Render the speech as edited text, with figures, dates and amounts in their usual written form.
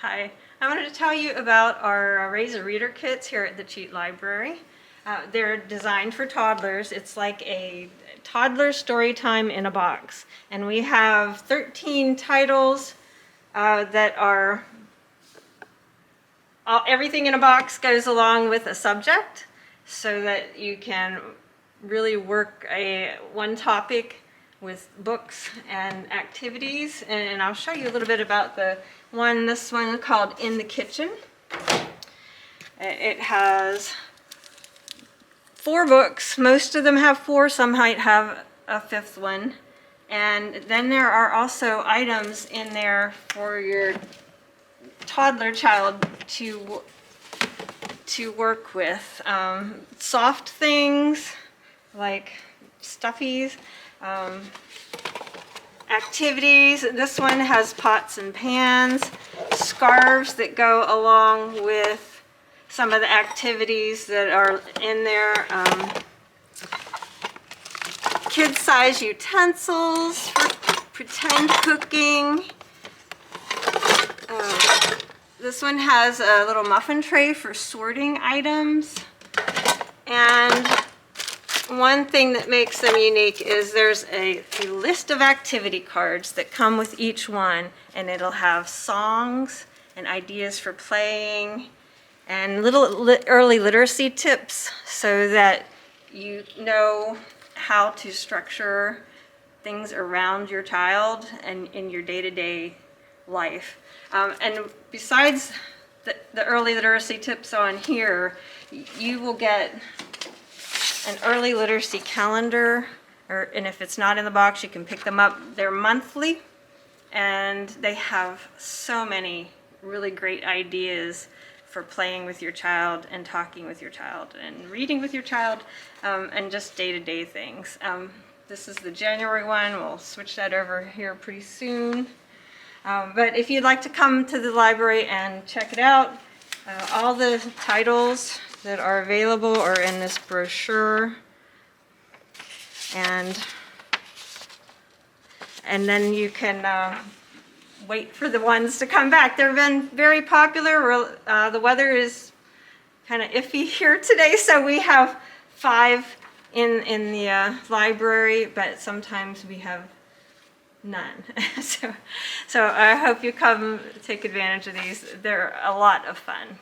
Hi, I wanted to tell you about our Raise a Reader kits here at the Cheat Library. They're designed for toddlers. It's like a toddler story time in a box. And we have 13 titles that are, everything in a box goes along with a subject so that you can really work one topic with books and activities. And I'll show you a little bit about this one called In the Kitchen. It has 4 books. Most of them have 4, some might have a 5th one. And then there are also items in there for your toddler child to work with. Soft things like stuffies, activities. This one has pots and pans, scarves that go along with some of the activities that are in there. Kid-size utensils for pretend cooking. This one has a little muffin tray for sorting items. And one thing that makes them unique is there's a list of activity cards that come with each one, and it'll have songs and ideas for playing and little early literacy tips so that you know how to structure things around your child and in your day-to-day life. And besides the early literacy tips on here, you will get an early literacy calendar, and if it's not in the box, you can pick them up. They're monthly, and they have so many really great ideas for playing with your child and talking with your child and reading with your child, and just day-to-day things. This is the January one. We'll switch that over here pretty soon. But if you'd like to come to the library and check it out, all the titles that are available are in this brochure, and then you can wait for the ones to come back. They've been very popular. The weather is kind of iffy here today, so we have 5 in the library, but sometimes we have none. So I hope you come take advantage of these. They're a lot of fun.